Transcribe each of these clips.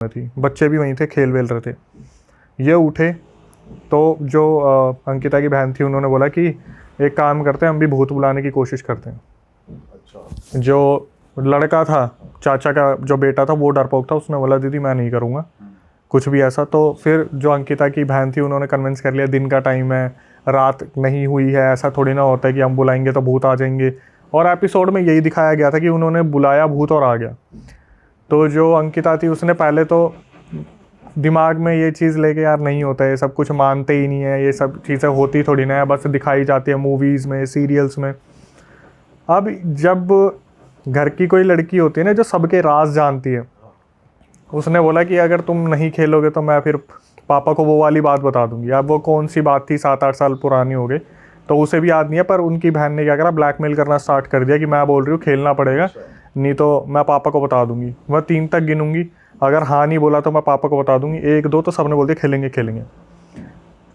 थी, बच्चे भी वहीं थे, खेल वेल रहे थे। ये उठे तो जो अंकिता की बहन थी उन्होंने बोला कि एक काम करते हैं, हम भी भूत बुलाने की कोशिश करते हैं। अच्छा। जो लड़का था, चाचा का जो बेटा था, वो डरपोक था, उसने बोला दीदी मैं नहीं करूँगा कुछ भी ऐसा। तो फिर जो अंकिता की बहन थी उन्होंने कन्विंस कर लिया, दिन का टाइम है, रात नहीं हुई है, ऐसा थोड़ी ना होता है कि हम बुलाएंगे तो भूत आ जाएंगे। और एपिसोड में यही दिखाया गया था कि उन्होंने बुलाया भूत और आ गया। तो जो अंकिता थी उसने पहले तो दिमाग में ये चीज़ लेके यार नहीं होता है, सब कुछ मानते ही नहीं है, ये सब चीज़ें होती थोड़ी ना है, बस दिखाई जाती है मूवीज़ में, सीरियल्स में। अब जब घर की कोई लड़की होती है ना जो सबके राज जानती है, उसने बोला कि अगर तुम नहीं खेलोगे तो मैं फिर पापा को वो वाली बात बता दूंगी। अब वो कौन सी बात थी, 7-8 साल पुरानी हो गई, तो उसे भी याद नहीं है। पर उनकी बहन ने क्या करा, ब्लैकमेल करना स्टार्ट कर दिया कि मैं बोल रही हूँ खेलना पड़ेगा, नहीं तो मैं पापा को बता दूंगी, मैं 3 तक गिनूंगी, अगर हाँ नहीं बोला तो मैं पापा को बता दूंगी। 1 2 तो सबने बोल दिया खेलेंगे खेलेंगे।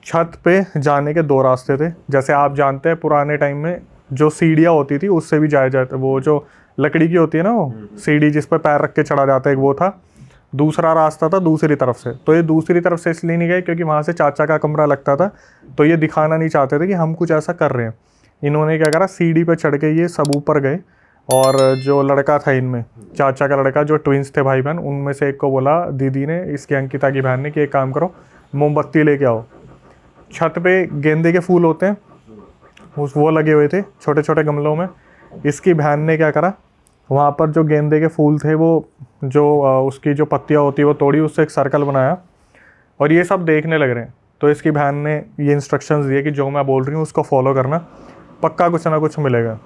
छत पे जाने के 2 रास्ते थे। जैसे आप जानते हैं पुराने टाइम में जो सीढ़ियाँ होती थी उससे भी जाया जाता, वो जो लकड़ी की होती है ना वो सीढ़ी जिस पर पैर रख के चढ़ा जाता है, एक वो था। दूसरा रास्ता था दूसरी तरफ से। तो ये दूसरी तरफ से इसलिए नहीं गए क्योंकि वहाँ से चाचा का कमरा लगता था, तो ये दिखाना नहीं चाहते थे कि हम कुछ ऐसा कर रहे हैं। इन्होंने क्या करा, सीढ़ी पे चढ़ के ये सब ऊपर गए, और जो लड़का था इनमें, चाचा का लड़का, जो ट्विंस थे भाई बहन, उनमें से एक को बोला दीदी ने, इसकी अंकिता की बहन ने, कि एक काम करो मोमबत्ती लेके आओ। छत पे गेंदे के फूल होते हैं, वो लगे हुए थे छोटे छोटे गमलों में। इसकी बहन ने क्या करा, वहाँ पर जो गेंदे के फूल थे वो जो उसकी जो पत्तियाँ होती है वो तोड़ी, उससे एक सर्कल बनाया, और ये सब देखने लग रहे हैं। तो इसकी बहन ने ये इंस्ट्रक्शंस दिए कि जो मैं बोल रही हूँ उसको फॉलो करना, पक्का कुछ ना कुछ मिलेगा।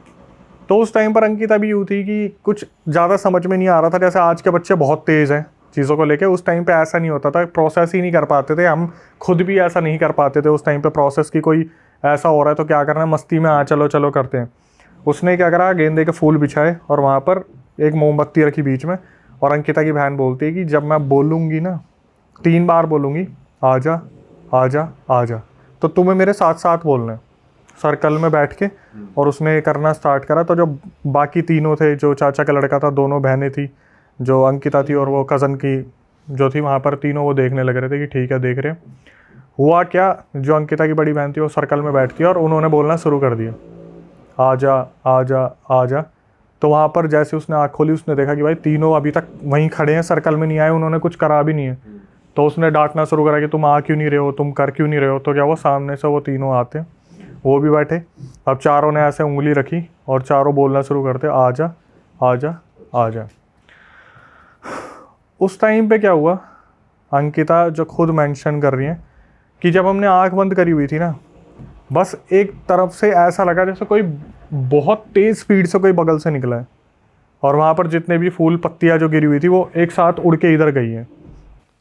तो उस टाइम पर अंकिता भी यूँ थी कि कुछ ज़्यादा समझ में नहीं आ रहा था। जैसे आज के बच्चे बहुत तेज़ हैं चीज़ों को लेके, उस टाइम पे ऐसा नहीं होता था, प्रोसेस ही नहीं कर पाते थे, हम खुद भी ऐसा नहीं कर पाते थे उस टाइम पे प्रोसेस की। कोई ऐसा हो रहा है तो क्या करना है, मस्ती में चलो चलो करते हैं। उसने क्या करा, गेंदे के फूल बिछाए और वहाँ पर एक मोमबत्ती रखी बीच में, और अंकिता की बहन बोलती है कि जब मैं बोलूँगी ना, 3 बार बोलूँगी आजा आजा आजा, तो तुम्हें मेरे साथ साथ बोलना है सर्कल में बैठ के। और उसने करना स्टार्ट करा। तो जो बाकी तीनों थे, जो चाचा का लड़का था, दोनों बहनें थी, जो अंकिता थी और वो कज़न की जो थी वहाँ पर, तीनों वो देखने लग रहे थे कि ठीक है देख रहे हैं। हुआ क्या, जो अंकिता की बड़ी बहन थी वो सर्कल में बैठती है और उन्होंने बोलना शुरू कर दिया आजा आजा आजा। तो वहाँ पर जैसे उसने आँख खोली, उसने देखा कि भाई तीनों अभी तक वहीं खड़े हैं, सर्कल में नहीं आए, उन्होंने कुछ करा भी नहीं है। तो उसने डांटना शुरू करा कि तुम आ क्यों नहीं रहे हो, तुम कर क्यों नहीं रहे हो। तो क्या वो सामने से वो तीनों आते, वो भी बैठे। अब चारों ने ऐसे उंगली रखी और चारों बोलना शुरू करते आजा आजा आजा। उस टाइम पे क्या हुआ, अंकिता जो खुद मेंशन कर रही है कि जब हमने आंख बंद करी हुई थी ना, बस एक तरफ से ऐसा लगा जैसे कोई बहुत तेज़ स्पीड से कोई बगल से निकला है, और वहाँ पर जितने भी फूल पत्तियाँ जो गिरी हुई थी वो एक साथ उड़ के इधर गई हैं।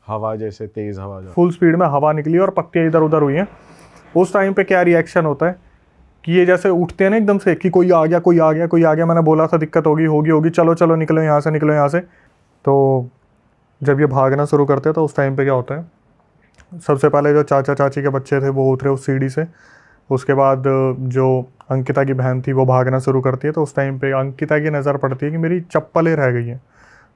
हवा जैसे तेज हवा, फुल स्पीड में हवा निकली और पत्तियाँ इधर उधर हुई हैं। उस टाइम पे क्या रिएक्शन होता है कि ये जैसे उठते हैं ना एकदम से कि कोई आ गया कोई आ गया कोई आ गया, मैंने बोला था दिक्कत होगी होगी होगी, चलो चलो निकलो यहाँ से निकलो यहाँ से। तो जब ये भागना शुरू करते हैं तो उस टाइम पे क्या होता है, सबसे पहले जो चाचा चाची के बच्चे थे वो उतरे उस सीढ़ी से। उसके बाद जो अंकिता की बहन थी वो भागना शुरू करती है। तो उस टाइम पे अंकिता की नज़र पड़ती है कि मेरी चप्पलें रह गई हैं।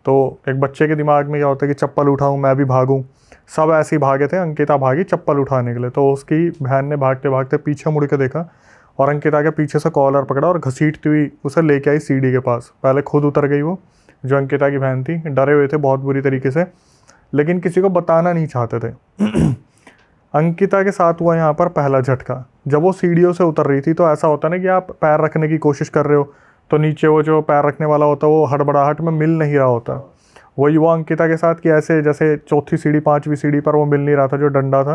तो एक बच्चे के दिमाग में क्या होता है कि चप्पल उठाऊं, मैं भी भागूं। सब ऐसे ही भागे थे, अंकिता भागी चप्पल उठाने के लिए। तो उसकी बहन ने भागते भागते पीछे मुड़ के देखा और अंकिता के पीछे से कॉलर पकड़ा और घसीटती हुई उसे लेके आई सीढ़ी के पास। पहले खुद उतर गई वो, जो अंकिता की बहन थी, डरे हुए थे बहुत बुरी तरीके से, लेकिन किसी को बताना नहीं चाहते थे। अंकिता के साथ हुआ यहाँ पर पहला झटका। जब वो सीढ़ियों से उतर रही थी तो ऐसा होता ना कि आप पैर रखने की कोशिश कर रहे हो तो नीचे वो जो पैर रखने वाला होता है वो हड़बड़ाहट में मिल नहीं रहा होता। वही हुआ अंकिता के साथ कि ऐसे जैसे चौथी सीढ़ी 5वीं सीढ़ी पर वो मिल नहीं रहा था जो डंडा था।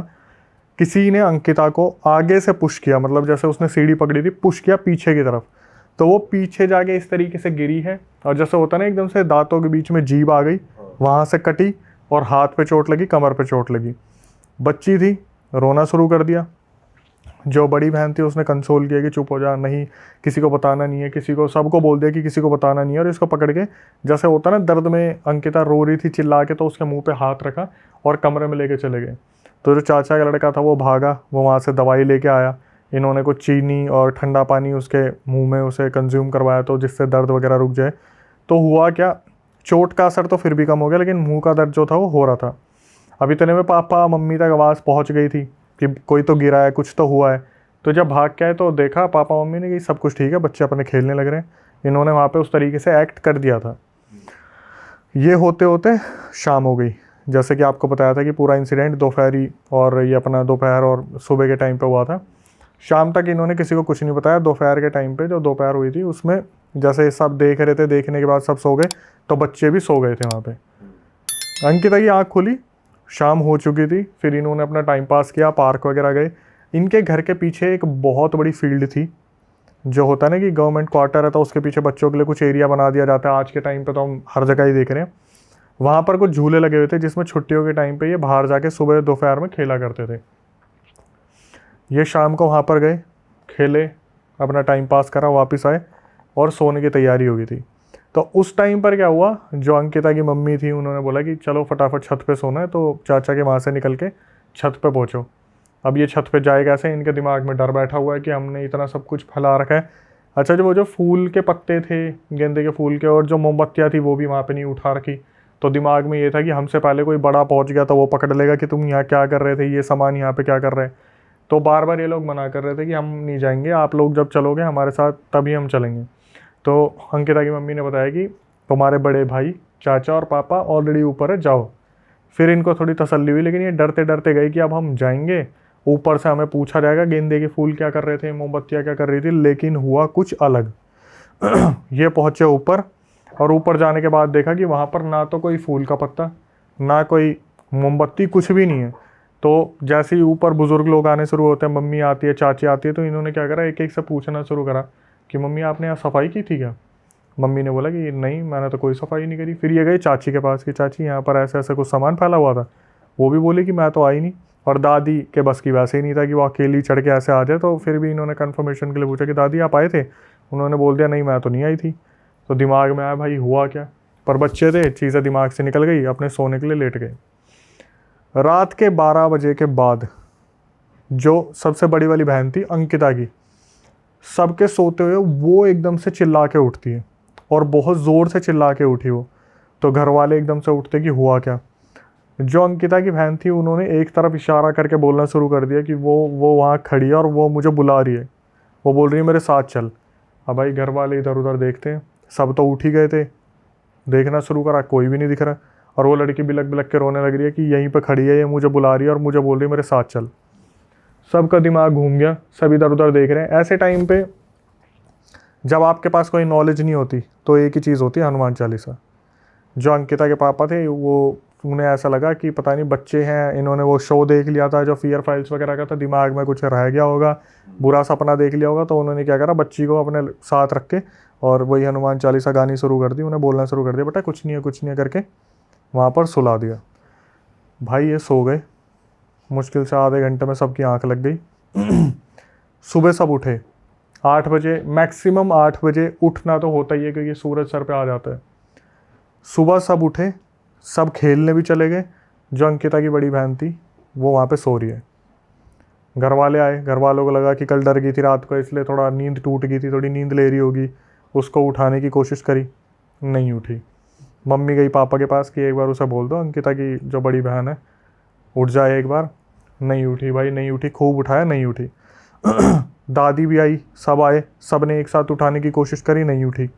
किसी ने अंकिता को आगे से पुश किया, मतलब जैसे उसने सीढ़ी पकड़ी थी, पुश किया पीछे की तरफ। तो वो पीछे जाके इस तरीके से गिरी है, और जैसे होता ना एकदम से दांतों के बीच में जीभ आ गई, वहाँ से कटी और हाथ पे चोट लगी, कमर पे चोट लगी। बच्ची थी, रोना शुरू कर दिया। जो बड़ी बहन थी उसने कंसोल किया कि चुप हो जा, नहीं किसी को बताना नहीं है, किसी को, सबको बोल दिया कि किसी को बताना नहीं है। और इसको पकड़ के जैसे होता ना दर्द में अंकिता रो रही थी चिल्ला के, तो उसके मुंह पे हाथ रखा और कमरे में लेके चले गए। तो जो चाचा का लड़का था वो भागा, वो वहाँ से दवाई लेके आया। इन्होंने कुछ चीनी और ठंडा पानी उसके मुँह में उसे कंज्यूम करवाया तो जिससे दर्द वगैरह रुक जाए। तो हुआ क्या, चोट का असर तो फिर भी कम हो गया, लेकिन मुंह का दर्द जो था वो हो रहा था। अब इतने में पापा मम्मी तक आवाज़ पहुंच गई थी कि कोई तो गिरा है, कुछ तो हुआ है। तो जब भाग के आए तो देखा पापा मम्मी ने कि सब कुछ ठीक है, बच्चे अपने खेलने लग रहे हैं। इन्होंने वहाँ पे उस तरीके से एक्ट कर दिया था। ये होते होते शाम हो गई। जैसे कि आपको बताया था कि पूरा इंसिडेंट दोपहरी और ये अपना दोपहर और सुबह के टाइम पे हुआ था। शाम तक इन्होंने किसी को कुछ नहीं बताया। दोपहर के टाइम पे जो दोपहर हुई थी उसमें जैसे सब देख रहे थे, देखने के बाद सब सो गए, तो बच्चे भी सो गए थे वहाँ पे। अंकिता की आँख खुली, शाम हो चुकी थी। फिर इन्होंने अपना टाइम पास किया, पार्क वगैरह गए। इनके घर के पीछे एक बहुत बड़ी फील्ड थी, जो होता है ना कि गवर्नमेंट क्वार्टर है तो उसके पीछे बच्चों के लिए कुछ एरिया बना दिया जाता है। आज के टाइम पे तो हम हर जगह ही देख रहे हैं। वहाँ पर कुछ झूले लगे हुए थे जिसमें छुट्टियों के टाइम पे ये बाहर जाके सुबह दोपहर में खेला करते थे। ये शाम को वहाँ पर गए, खेले, अपना टाइम पास करा, वापस आए और सोने की तैयारी हो गई थी। तो उस टाइम पर क्या हुआ, जो अंकिता की मम्मी थी उन्होंने बोला कि चलो फटाफट छत पे सोना है। तो चाचा के वहाँ से निकल के छत पे पहुँचो। अब ये छत पे जाए कैसे, इनके दिमाग में डर बैठा हुआ है कि हमने इतना सब कुछ फैला रखा है। अच्छा, जो वो जो फूल के पत्ते थे, गेंदे के फूल के, और जो मोमबत्तियाँ थी वो भी वहाँ पे नहीं उठा रखी। तो दिमाग में ये था कि हमसे पहले कोई बड़ा पहुँच गया तो वो पकड़ लेगा कि तुम यहाँ क्या कर रहे थे, ये सामान यहाँ पे क्या कर रहे हैं। तो बार बार ये लोग मना कर रहे थे कि हम नहीं जाएंगे, आप लोग जब चलोगे हमारे साथ तभी हम चलेंगे। तो अंकिता की मम्मी ने बताया कि तुम्हारे बड़े भाई, चाचा और पापा ऑलरेडी ऊपर है, जाओ। फिर इनको थोड़ी तसल्ली हुई, लेकिन ये डरते डरते गए कि अब हम जाएंगे, ऊपर से हमें पूछा जाएगा गेंदे के फूल क्या कर रहे थे, मोमबत्तियाँ क्या कर रही थी। लेकिन हुआ कुछ अलग। ये पहुँचे ऊपर, और ऊपर जाने के बाद देखा कि वहाँ पर ना तो कोई फूल का पत्ता, ना कोई मोमबत्ती, कुछ भी नहीं है। तो जैसे ही ऊपर बुजुर्ग लोग आने शुरू होते हैं, मम्मी आती है, चाची आती है, तो इन्होंने क्या करा, एक एक से पूछना शुरू करा कि मम्मी आपने यहाँ सफाई की थी क्या। मम्मी ने बोला कि नहीं, मैंने तो कोई सफाई नहीं करी। फिर ये गए चाची के पास कि चाची यहाँ पर ऐसे ऐसे कुछ सामान फैला हुआ था। वो भी बोली कि मैं तो आई नहीं। और दादी के बस की वैसे ही नहीं था कि वो अकेली चढ़ के ऐसे आ जाए। तो फिर भी इन्होंने कन्फर्मेशन के लिए पूछा कि दादी आप आए थे। उन्होंने बोल दिया नहीं, मैं तो नहीं आई थी। तो दिमाग में आया भाई हुआ क्या, पर बच्चे थे, चीज़ें दिमाग से निकल गई, अपने सोने के लिए लेट गए। रात के 12 बजे के बाद जो सबसे बड़ी वाली बहन थी अंकिता की, सबके सोते हुए वो एकदम से चिल्ला के उठती है, और बहुत ज़ोर से चिल्ला के उठी वो। तो घर वाले एकदम से उठते कि हुआ क्या। जो अंकिता की बहन थी उन्होंने एक तरफ इशारा करके बोलना शुरू कर दिया कि वो वहाँ खड़ी है और वो मुझे बुला रही है, वो बोल रही है मेरे साथ चल। अब भाई घर वाले इधर उधर देखते हैं, सब तो उठ ही गए थे। देखना शुरू करा, कोई भी नहीं दिख रहा। और वो लड़की बिलक बिलक के रोने लग रही है कि यहीं पे खड़ी है, ये मुझे बुला रही है और मुझे बोल रही है मेरे साथ चल। सबका दिमाग घूम गया, सब इधर उधर देख रहे हैं। ऐसे टाइम पे जब आपके पास कोई नॉलेज नहीं होती तो एक ही चीज़ होती है, हनुमान चालीसा। जो अंकिता के पापा थे वो, उन्हें ऐसा लगा कि पता नहीं बच्चे हैं, इन्होंने वो शो देख लिया था जो फियर फाइल्स वगैरह का था, दिमाग में कुछ रह गया होगा, बुरा सपना देख लिया होगा। तो उन्होंने क्या करा, बच्ची को अपने साथ रख के और वही हनुमान चालीसा गानी शुरू कर दी, उन्हें बोलना शुरू कर दिया, बेटा कुछ नहीं है कुछ नहीं है करके वहाँ पर सुला दिया। भाई ये सो गए। मुश्किल से आधे घंटे में सबकी आंख लग गई। सुबह सब उठे 8 बजे, मैक्सिमम 8 बजे उठना तो होता ही है क्योंकि सूरज सर पे आ जाता है। सुबह सब उठे, सब खेलने भी चले गए। जो अंकिता की बड़ी बहन थी वो वहाँ पे सो रही है। घर वाले आए, घर वालों को लगा कि कल डर गई थी रात को इसलिए थोड़ा नींद टूट गई थी, थोड़ी नींद ले रही होगी। उसको उठाने की कोशिश करी, नहीं उठी। मम्मी गई पापा के पास कि एक बार उसे बोल दो अंकिता की जो बड़ी बहन है उठ जाए एक बार। नहीं उठी भाई, नहीं उठी, खूब उठाया, नहीं उठी। दादी भी आई, सब आए, सब ने एक साथ उठाने की कोशिश करी, नहीं उठी।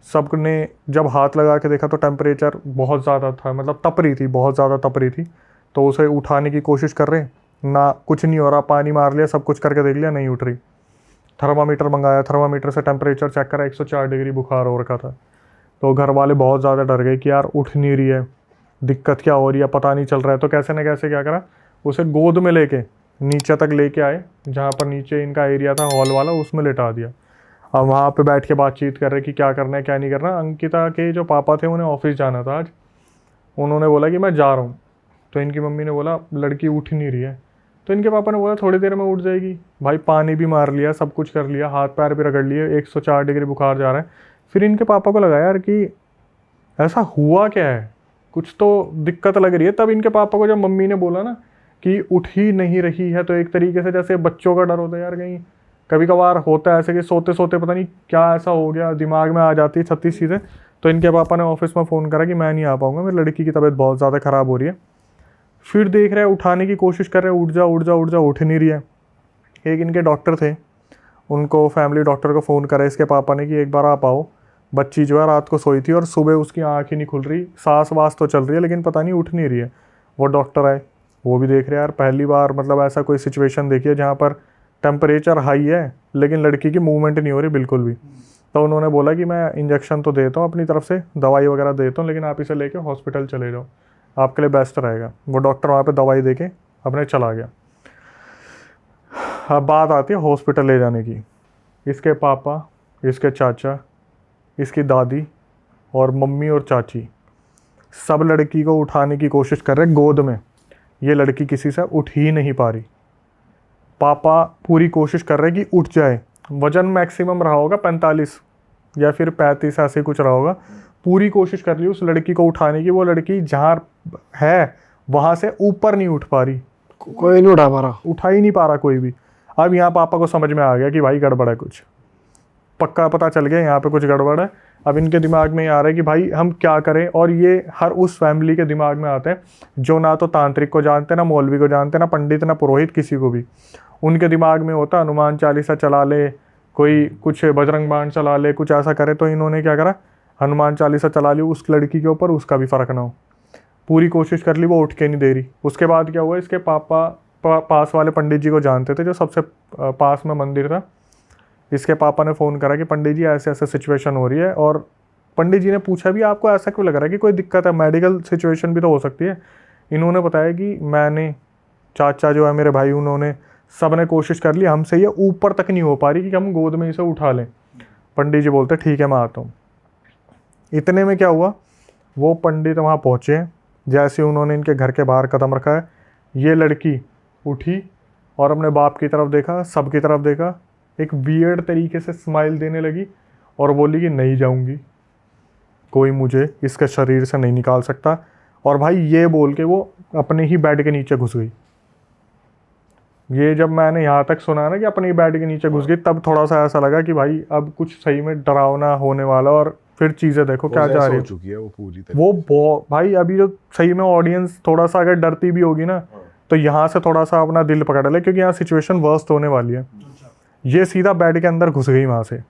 सब ने जब हाथ लगा के देखा तो टेम्परेचर बहुत ज़्यादा था, मतलब तप रही थी, बहुत ज़्यादा तप रही थी। तो उसे उठाने की कोशिश कर रहे, ना, कुछ नहीं हो रहा, पानी मार लिया, सब कुछ करके देख लिया, नहीं उठ रही। थर्मामीटर मंगाया, थर्मामीटर से टेम्परेचर चेक करा, 104 डिग्री बुखार हो रखा था। तो घर वाले बहुत ज़्यादा डर गए कि यार उठ नहीं रही है, दिक्कत क्या हो रही है, पता नहीं चल रहा है। तो कैसे न कैसे क्या करा, उसे गोद में लेके नीचे तक लेके आए, जहाँ पर नीचे इनका एरिया था हॉल वाला, उसमें लेटा दिया। अब वहाँ पे बैठ के बातचीत कर रहे कि क्या करना है क्या नहीं करना। अंकिता के जो पापा थे उन्हें ऑफिस जाना था आज, उन्होंने बोला कि मैं जा रहा हूँ। तो इनकी मम्मी ने बोला लड़की उठ नहीं रही है। तो इनके पापा ने बोला थोड़ी देर में उठ जाएगी। भाई पानी भी मार लिया, सब कुछ कर लिया, हाथ पैर भी रगड़ लिए, 104 डिग्री बुखार जा रहा है। फिर इनके पापा को लगा यार कि ऐसा हुआ क्या है, कुछ तो दिक्कत लग रही है। तब इनके पापा को जब मम्मी ने बोला ना कि उठ ही नहीं रही है, तो एक तरीके से जैसे बच्चों का डर होता है यार, कहीं कभी कभार होता है ऐसे कि सोते सोते पता नहीं क्या ऐसा हो गया, दिमाग में आ जाती है 36 चीज़ें। तो इनके पापा ने ऑफिस में फ़ोन करा कि मैं नहीं आ पाऊँगा, मेरी लड़की की तबीयत बहुत ज़्यादा ख़राब हो रही है। फिर देख रहे हैं, उठाने की कोशिश कर रहे हैं, उठ जा उठ जा उठ जा, उठ नहीं रही है। एक इनके डॉक्टर थे, उनको फैमिली डॉक्टर को फ़ोन करा इसके पापा ने कि एक बार आप आओ, बच्ची जो है रात को सोई थी और सुबह उसकी आँख ही नहीं खुल रही, सांस वास तो चल रही है लेकिन पता नहीं उठ नहीं रही है। वो डॉक्टर आए, वो भी देख रहे हैं यार पहली बार मतलब ऐसा कोई सिचुएशन देखी है जहाँ पर टेम्परेचर हाई है लेकिन लड़की की मूवमेंट नहीं हो रही बिल्कुल भी। तो उन्होंने बोला कि मैं इंजेक्शन तो देता हूँ अपनी तरफ से, दवाई वगैरह देता हूँ, लेकिन आप इसे लेके हॉस्पिटल चले जाओ, आपके लिए बेस्ट रहेगा। वो डॉक्टर वहाँ पे दवाई देके अपने चला गया। अब बात आती है हॉस्पिटल ले जाने की। इसके पापा, इसके चाचा, इसकी दादी और मम्मी और चाची सब लड़की को उठाने की कोशिश कर रहे गोद में। ये लड़की किसी से उठ ही नहीं पा रही। पापा पूरी कोशिश कर रहे कि उठ जाए। वज़न मैक्सिमम रहा होगा 45 या फिर 35, ऐसे कुछ रहा होगा। पूरी कोशिश कर ली उस लड़की को उठाने की। वो लड़की जहाँ है वहाँ से ऊपर नहीं उठ पा रही, कोई नहीं उठा पा रहा, उठा ही नहीं पा रहा कोई भी। अब यहाँ पापा को समझ में आ गया कि भाई गड़बड़ है, कुछ पक्का पता चल गया यहाँ पे कुछ गड़बड़ है। अब इनके दिमाग में ये आ रहा है कि भाई हम क्या करें। और ये हर उस फैमिली के दिमाग में आते हैं जो ना तो तांत्रिक को जानते, ना मौलवी को जानते, ना पंडित, ना पुरोहित, किसी को भी। उनके दिमाग में होता हनुमान चालीसा चला ले, कोई कुछ बजरंग बाण चला ले, कुछ ऐसा करे। तो इन्होंने क्या करा, हनुमान चालीसा चला ली उस लड़की के ऊपर, उसका भी फ़र्क ना हो। पूरी कोशिश कर ली, वो उठ के नहीं दे रही। उसके बाद क्या हुआ, इसके पापा पास वाले पंडित जी को जानते थे, जो सबसे पास में मंदिर था। इसके पापा ने फ़ोन करा कि पंडित जी ऐसे ऐसे सिचुएशन हो रही है। और पंडित जी ने पूछा भी आपको ऐसा क्यों लग रहा है कि कोई दिक्कत है, मेडिकल सिचुएशन भी तो हो सकती है। इन्होंने बताया कि मैंने, चाचा जो है मेरे भाई, उन्होंने सब ने कोशिश कर ली, हमसे ये ऊपर तक नहीं हो पा रही कि हम गोद में इसे उठा लें। पंडित जी बोलते ठीक है मैं आता हूँ। इतने में क्या हुआ, वो पंडित वहाँ पहुँचे। जैसे उन्होंने इनके घर के बाहर कदम रखा है, ये लड़की उठी और अपने बाप की तरफ देखा, सबकी तरफ देखा, एक वियर्ड तरीके से स्माइल देने लगी और बोली कि नहीं जाऊंगी, कोई मुझे इसके शरीर से नहीं निकाल सकता। और भाई ये बोल के वो अपने ही बेड के नीचे घुस गई। ये जब मैंने यहाँ तक सुना ना कि अपने ही बेड के नीचे घुस गई, तब थोड़ा सा ऐसा लगा कि भाई अब कुछ सही में डरावना होने वाला। और फिर चीज़ें देखो क्या जा रही हो है। चुकी है वो पूरी तरह। वो भाई अभी जो सही में ऑडियंस थोड़ा सा अगर डरती भी होगी ना, तो यहाँ से थोड़ा सा अपना दिल पकड़ ले, क्योंकि यहाँ सिचुएशन वर्स्ट होने वाली है। ये सीधा बेड के अंदर घुस गई वहाँ से।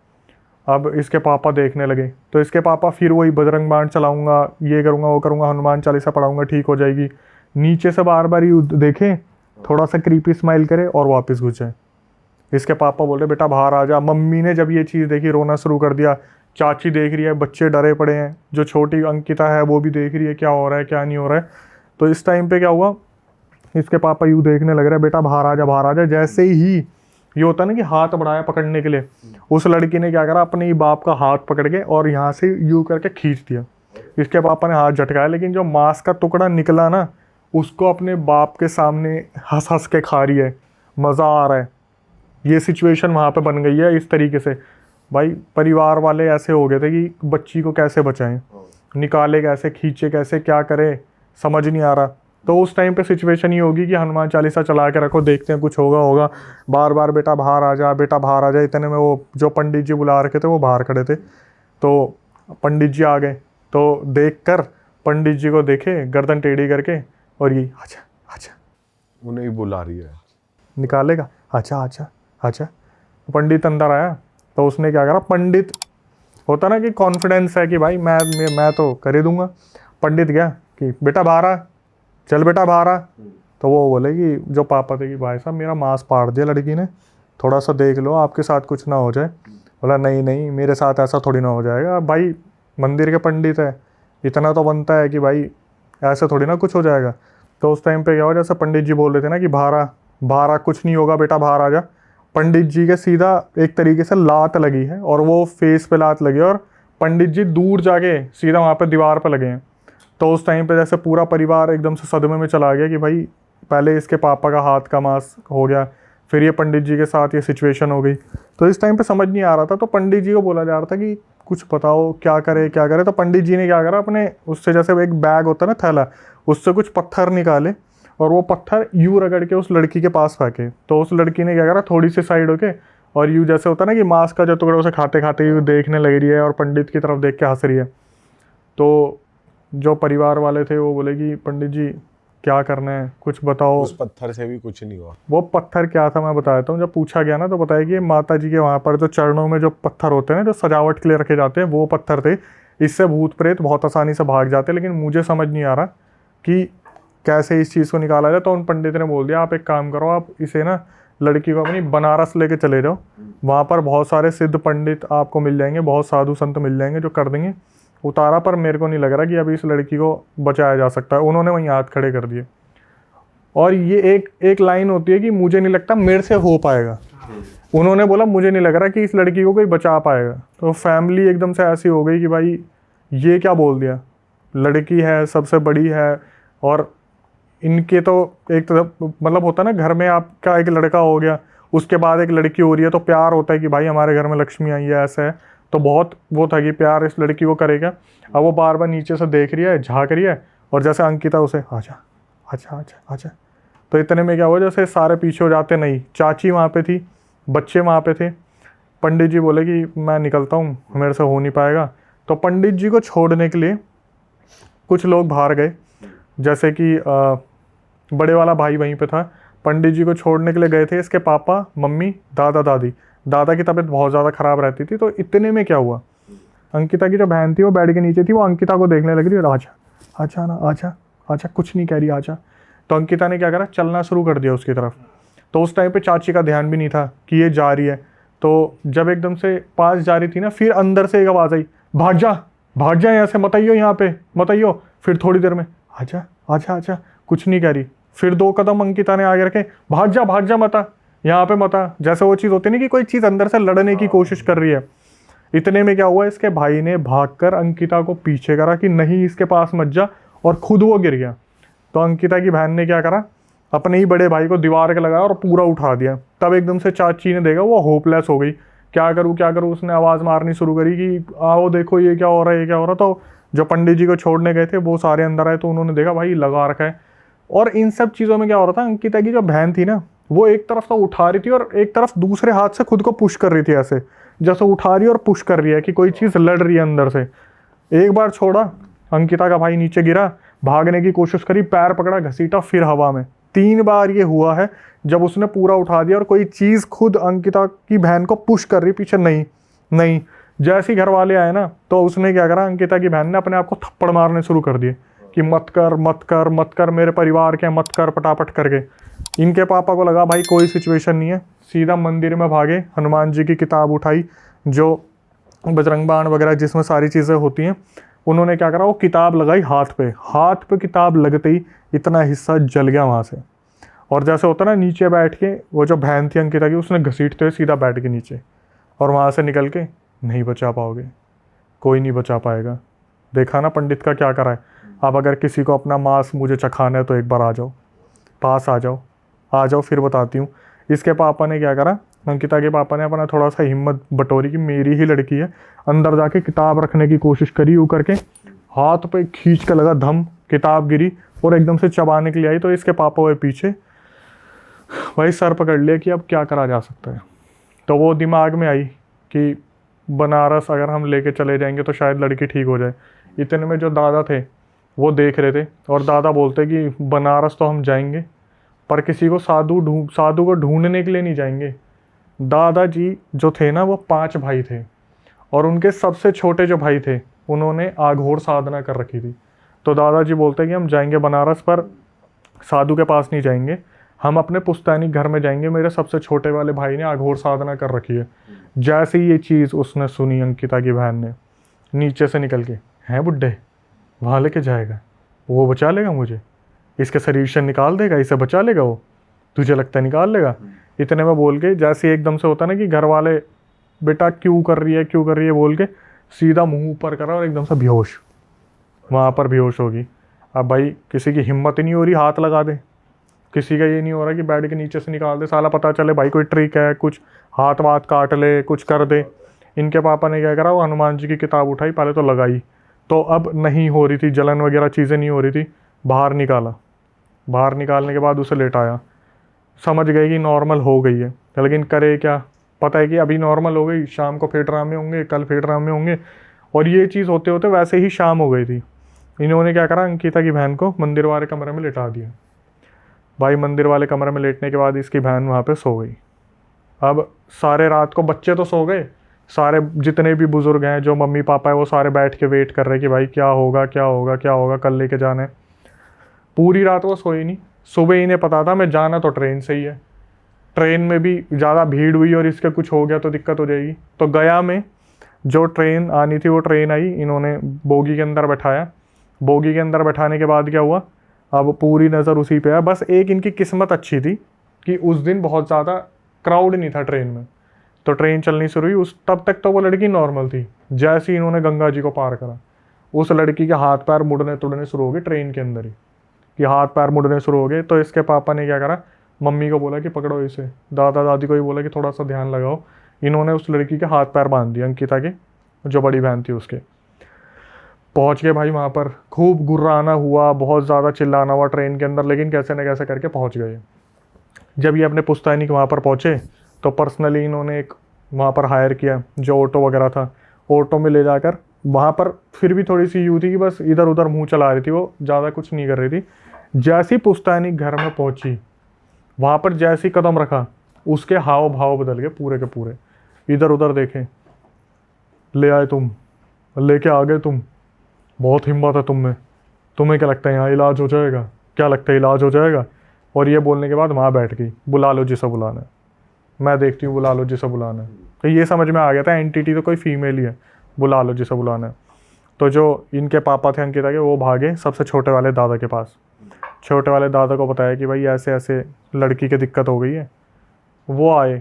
अब इसके पापा देखने लगे, तो इसके पापा फिर वही बजरंग बाण चलाऊंगा, ये करूँगा, वो करूँगा, हनुमान चालीसा पढ़ाऊंगा, ठीक हो जाएगी। नीचे से बार बार ही देखें, थोड़ा सा क्रीपी स्माइल करे और वापस घुस जाए। इसके पापा बोल रहे बेटा बाहर आ जा। मम्मी ने जब ये चीज़ देखी रोना शुरू कर दिया। चाची देख रही है, बच्चे डरे पड़े हैं, जो छोटी अंकिता है वो भी देख रही है क्या हो रहा है क्या नहीं हो रहा है। तो इस टाइम पे क्या हुआ, इसके पापा यूँ देखने लग रहे हैं, बेटा बाहर आ जा बाहर आ जा। जैसे ही ये होता है ना कि हाथ बढ़ाया पकड़ने के लिए, उस लड़की ने क्या करा, अपने ही बाप का हाथ पकड़ के और यहाँ से यूँ करके खींच दिया। इसके पापा ने हाथ झटकाया, लेकिन जो मांस का टुकड़ा निकला ना, उसको अपने बाप के सामने हंस हंस के खा रही है, मज़ा आ रहा है। ये सिचुएशन वहाँ पे बन गई है इस तरीके से। भाई परिवार वाले ऐसे हो गए थे कि बच्ची को कैसे बचाएं, निकाले कैसे, खींचे कैसे, क्या करे, समझ नहीं आ रहा। तो उस टाइम पे सिचुएशन ही होगी कि हनुमान चालीसा चला के रखो, देखते हैं कुछ होगा। बार बार बेटा बाहर आ जा, बेटा बाहर आ जा। इतने में वो जो पंडित जी बुला रखे थे वो बाहर खड़े थे। तो पंडित जी आ गए, तो देख कर पंडित जी को देखे गर्दन टेढ़ी करके, और ये अच्छा अच्छा उन्हें ही बुला रही है, निकालेगा, अच्छा अच्छा अच्छा। पंडित अंदर आया, तो उसने क्या करा, पंडित होता ना कि कॉन्फिडेंस है कि भाई मैं तो कर ही दूंगा। पंडित गया कि बेटा बाहर आ, चल बेटा बाहर आ। तो वो बोले कि जो पापा थे कि भाई साहब मेरा मांस पाड़ दिया लड़की ने, थोड़ा सा देख लो आपके साथ कुछ ना हो जाए। बोला नहीं नहीं, मेरे साथ ऐसा थोड़ी ना हो जाएगा। भाई मंदिर के पंडित है, इतना तो बनता है कि भाई ऐसे थोड़ी ना कुछ हो जाएगा। तो उस टाइम पे क्या हो, जैसे पंडित जी बोल रहे थे ना कि बाहर आ, कुछ नहीं होगा बेटा बाहर आ जा। पंडित जी के सीधा एक तरीके से लात लगी है, और वो फेस पे लात लगी, और पंडित जी दूर जाके सीधा वहाँ पे दीवार पे लगे हैं। तो उस टाइम पे जैसे पूरा परिवार एकदम से सदमे में चला गया कि भाई पहले इसके पापा का हाथ का मांस हो गया, फिर ये पंडित जी के साथ ये सिचुएशन हो गई। तो इस टाइम पे समझ नहीं आ रहा था। तो पंडित जी को बोला जा रहा था कि कुछ बताओ क्या करे क्या करे। तो पंडित जी ने क्या करा, अपने उससे जैसे एक बैग होता है ना थैला, उससे कुछ पत्थर निकाले, और वो पत्थर यूँ रगड़ के उस लड़की के पास फेंके। तो उस लड़की ने क्या करा, थोड़ी सी साइड होके, और यूँ जैसे होता है ना कि मांस का जो टुकड़ा उसे खाते खाते यूँ देखने लग रही है और पंडित की तरफ देख के हंस रही है। तो जो परिवार वाले थे वो बोले कि पंडित जी क्या करना है, कुछ बताओ। उस पत्थर से भी कुछ नहीं हुआ। वो पत्थर क्या था मैं बता देता हूँ। जब पूछा गया ना तो बताया कि माता जी के वहाँ पर जो चरणों में जो पत्थर होते हैं ना, जो सजावट के लिए रखे जाते हैं, वो पत्थर थे। इससे भूत प्रेत बहुत आसानी से भाग जाते हैं। लेकिन मुझे समझ नहीं आ रहा कि कैसे इस चीज़ को निकाला जाए। तो उन पंडित ने बोल दिया आप एक काम करो, आप इसे ना लड़की को अपनी बनारस लेके चले जाओ, वहाँ पर बहुत सारे सिद्ध पंडित आपको मिल जाएंगे, बहुत साधु संत मिल जाएंगे जो कर देंगे उतारा। पर मेरे को नहीं लग रहा कि अभी इस लड़की को बचाया जा सकता है। उन्होंने वहीं हाथ खड़े कर दिए। और ये एक लाइन होती है कि मुझे नहीं लगता मेरे से हो पाएगा। उन्होंने बोला मुझे नहीं लग रहा कि इस लड़की को कोई बचा पाएगा। तो फैमिली एकदम से ऐसी हो गई कि भाई ये क्या बोल दिया, लड़की है, सबसे बड़ी है, और इनके तो एक तरफ मतलब होता है ना, घर में आपका एक लड़का हो गया, उसके बाद एक लड़की हो रही है, तो प्यार होता है कि भाई हमारे घर में लक्ष्मी आई है, ऐसा है। तो बहुत वो था कि प्यार इस लड़की को करेगा। अब वो बार बार नीचे से देख रही है, झाँक रही है, और जैसे अंकिता उसे आजा आजा आजा आजा, तो इतने में क्या हुआ, जैसे सारे पीछे हो जाते। नहीं, चाची वहाँ पे थी, बच्चे वहाँ पे थे। पंडित जी बोले कि मैं निकलता हूँ, मेरे से हो नहीं पाएगा। तो पंडित जी को छोड़ने के लिए कुछ लोग बाहर गए, जैसे कि बड़े वाला भाई वहीं पे था। पंडित जी को छोड़ने के लिए गए थे इसके पापा, मम्मी, दादा, दादी। दादा की तबीयत बहुत ज़्यादा ख़राब रहती थी। तो इतने में क्या हुआ, अंकिता की जो बहन थी वो बेड के नीचे थी, वो अंकिता को देखने लग रही, आजा आजा ना आजा आजा, कुछ नहीं कह रही, आजा। तो अंकिता ने क्या करा, चलना शुरू कर दिया उसकी तरफ। तो उस टाइम पे चाची का ध्यान भी नहीं था कि ये जा रही है। तो जब एकदम से पास जा रही थी ना, फिर अंदर से एक आवाज़ आई, भाग जा यहाँ से, मत आइयो यहाँ पे, मत आइयो। फिर थोड़ी देर में आजा आजा आजा, कुछ नहीं कह रही। फिर 2 कदम अंकिता ने आगे रखे, भाग जा मत आ यहाँ पे, मत आ। जैसे वो चीज़ होती नहीं कि कोई चीज़ अंदर से लड़ने की कोशिश कर रही है। इतने में क्या हुआ, इसके भाई ने भागकर अंकिता को पीछे करा कि नहीं इसके पास मत जा, और खुद वो गिर गया। तो अंकिता की बहन ने क्या करा, अपने ही बड़े भाई को दीवार के लगाया और पूरा उठा दिया। तब एकदम से चाची ने देखा, वो होपलेस हो गई, क्या करूँ। उसने आवाज़ मारनी शुरू करी कि आओ देखो ये क्या हो रहा है, ये क्या हो रहा। तो जो पंडित जी को छोड़ने गए थे वो सारे अंदर आए, तो उन्होंने देखा भाई लगा रखा है। और इन सब चीज़ों में क्या हो रहा था, अंकिता की जो बहन थी ना, वो एक तरफ तो उठा रही थी और एक तरफ दूसरे हाथ से खुद को पुश कर रही थी, ऐसे जैसे उठा रही है और पुश कर रही है कि कोई चीज़ लड़ रही है अंदर से। एक बार छोड़ा, अंकिता का भाई नीचे गिरा, भागने की कोशिश करी, पैर पकड़ा, घसीटा, फिर हवा में। 3 बार ये हुआ है जब उसने पूरा उठा दिया और कोई चीज़ खुद अंकिता की बहन को पुश कर रही पीछे। नहीं। जैसे ही घर वाले आए ना, तो उसने क्या करा, अंकिता की बहन ने अपने आप को थप्पड़ मारने शुरू कर दिए कि मत कर, मेरे परिवार के मत कर, पटापट करके। इनके पापा को लगा भाई कोई सिचुएशन नहीं है, सीधा मंदिर में भागे, हनुमान जी की किताब उठाई, जो बजरंग बाण वगैरह जिसमें सारी चीज़ें होती हैं, उन्होंने क्या करा, वो किताब लगाई हाथ पे किताब लगते ही इतना हिस्सा जल गया वहाँ से। और जैसे होता ना, नीचे बैठ के वो जो बहन थी अंकिता की, उसने घसीटते हुए सीधा बैठ के नीचे, और वहाँ से निकल के, नहीं बचा पाओगे, कोई नहीं बचा पाएगा। देखा ना पंडित का क्या करा है। अब अगर किसी को अपना मांस मुझे चखाना है तो एक बार आ जाओ, पास आ जाओ, फिर बताती हूँ। इसके पापा ने क्या करा, अंकिता के पापा ने अपना थोड़ा सा हिम्मत बटोरी कि मेरी ही लड़की है, अंदर जाके किताब रखने की कोशिश करी, यूँ करके हाथ पे खींच के लगा, धम, किताब गिरी और एकदम से चबाने के लिए आई। तो इसके पापा हुए पीछे, वही सर पकड़ लिया कि अब क्या करा जा सकता है। तो वो दिमाग में आई कि बनारस अगर हम लेके चले जाएंगे तो शायद लड़की ठीक हो जाए। इतने में जो दादा थे वो देख रहे थे, और दादा बोलते कि बनारस तो हम जाएंगे, पर किसी को साधु को ढूंढने के लिए नहीं जाएंगे। दादाजी जो थे ना, वो 5 भाई थे, और उनके सबसे छोटे जो भाई थे उन्होंने आघोर साधना कर रखी थी। तो दादाजी बोलते कि हम जाएंगे बनारस, पर साधु के पास नहीं जाएंगे, हम अपने पुश्तैनी घर में जाएंगे, मेरे सबसे छोटे वाले भाई ने आघोर साधना कर रखी है। जैसे ही ये चीज़ उसने सुनी, अंकिता की बहन ने नीचे से निकल के, हैं बुड्ढे, वहाँ लेके जाएगा, वो बचा लेगा मुझे, इसके शरीर से निकाल देगा, इसे बचा लेगा, वो तुझे लगता है निकाल लेगा। इतने में बोल के, जैसे एकदम से होता ना कि घर वाले बेटा क्यों कर रही है बोल के सीधा मुंह ऊपर करा और एकदम से बेहोश, वहाँ पर बेहोश होगी। अब भाई किसी की हिम्मत ही नहीं हो रही हाथ लगा दे, किसी का ये नहीं हो रहा कि बेड के नीचे से निकाल दे, साला पता चले भाई कोई ट्रिक है, कुछ हाथ वाथ काट ले, कुछ कर दे। इनके पापा ने क्या करा, वो हनुमान जी की किताब उठाई, पहले तो लगाई, तो अब नहीं हो रही थी, जलन वगैरह चीज़ें नहीं हो रही थी, बाहर निकालने के बाद उसे लेटाया, समझ गए कि नॉर्मल हो गई है। लेकिन करे क्या, पता है कि अभी नॉर्मल हो गई, शाम को फिर ड्रामे होंगे, कल फिर ड्रामे होंगे, और ये चीज़ होते होते वैसे ही शाम हो गई थी। इन्होंने क्या करा, अंकिता की बहन को मंदिर वाले कमरे में लिटा दिया। भाई मंदिर वाले कमरे में लेटने के बाद इसकी बहन वहाँ पे सो गई। अब सारे रात को बच्चे तो सो गए, सारे जितने भी बुजुर्ग हैं, जो मम्मी पापा है, वो सारे बैठ के वेट कर रहे कि भाई क्या होगा क्या होगा क्या होगा, कल लेके जाना है। पूरी रात वो सोई नहीं। सुबह इन्हें पता था मैं जाना तो ट्रेन से ही है, ट्रेन में भी ज़्यादा भीड़ हुई और इसके कुछ हो गया तो दिक्कत हो जाएगी। तो गया में जो ट्रेन आनी थी वो ट्रेन आई, इन्होंने बोगी के अंदर बैठाया। बोगी के अंदर बैठाने के बाद क्या हुआ, अब पूरी नज़र उसी पे है। बस एक इनकी किस्मत अच्छी थी कि उस दिन बहुत ज़्यादा क्राउड नहीं था ट्रेन में। तो ट्रेन चलनी शुरू हुई, उस तब तक तो वो लड़की नॉर्मल थी। जैसे ही इन्होंने गंगा जी को पार करा, उस लड़की के हाथ पैर मुड़ने तुड़ने शुरू हो गए ट्रेन के अंदर ही, कि हाथ पैर मुड़ने शुरू हो गए। तो इसके पापा ने क्या करा, मम्मी को बोला कि पकड़ो इसे, दादा दादी को भी बोला कि थोड़ा सा ध्यान लगाओ। इन्होंने उस लड़की के हाथ पैर बांध दिए, अंकिता के जो बड़ी बहन थी उसके। पहुंच गए भाई वहाँ पर, खूब गुर्राना हुआ, बहुत ज़्यादा चिल्लाना हुआ ट्रेन के अंदर, लेकिन कैसे न कैसे करके पहुंच गए। जब ये अपने पुश्तैनी के वहाँ पर पहुँचे तो पर्सनली इन्होंने एक वहाँ पर हायर किया जो ऑटो वगैरह था, ऑटो में ले जाकर वहाँ पर फिर भी थोड़ी सी यूँ थी कि बस इधर उधर मुंह चला रही थी, वो ज़्यादा कुछ नहीं कर रही थी। जैसी पुश्तैनी घर में पहुँची, वहाँ पर जैसी कदम रखा, उसके हाव भाव बदल गए पूरे के पूरे। इधर उधर देखें, ले आए तुम, लेके आ गए तुम, बहुत हिम्मत है तुम में, तुम्हें क्या लगता है यहाँ इलाज हो जाएगा, क्या लगता है इलाज हो जाएगा। और ये बोलने के बाद वहाँ बैठ गई, बुला लो जिसे बुलाना है, मैं देखती हूँ, बुला लो जिसे बुलाना है। तो ये समझ में आ गया था एंटिटी तो कोई फीमेल ही है, बुला लो जिसे बुलाना है। तो जो इनके पापा थे अंकिता के, वो भागे सबसे छोटे वाले दादा के पास। छोटे वाले दादा को बताया कि भाई ऐसे ऐसे लड़की की दिक्कत हो गई है। वो आए,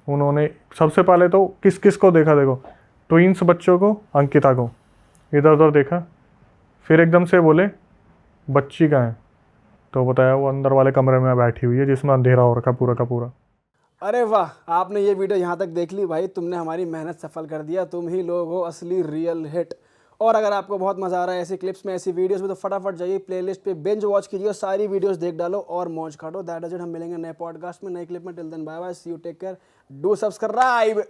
उन्होंने सबसे पहले तो किस किस को देखा, देखो ट्विंस बच्चों को, अंकिता को, इधर उधर देखा, फिर एकदम से बोले बच्ची कहाँ है, तो बताया वो अंदर वाले कमरे में बैठी हुई है जिसमें अंधेरा हो रखा पूरा का पूरा। अरे वाह, आपने ये वीडियो यहाँ तक देख ली भाई, तुमने हमारी मेहनत सफल कर दिया। तुम ही लोग हो असली रियल हिट। और अगर आपको बहुत मज़ा आ रहा है ऐसी क्लिप्स में, ऐसी वीडियोस में, तो फटाफट जाइए प्लेलिस्ट पे बिंज वॉच कीजिए और सारी वीडियोस देख डालो और मौज काटो। That is it. हम मिलेंगे नए पॉडकास्ट में, नए क्लिप में। Till then bye bye, see you, take care, do subscribe.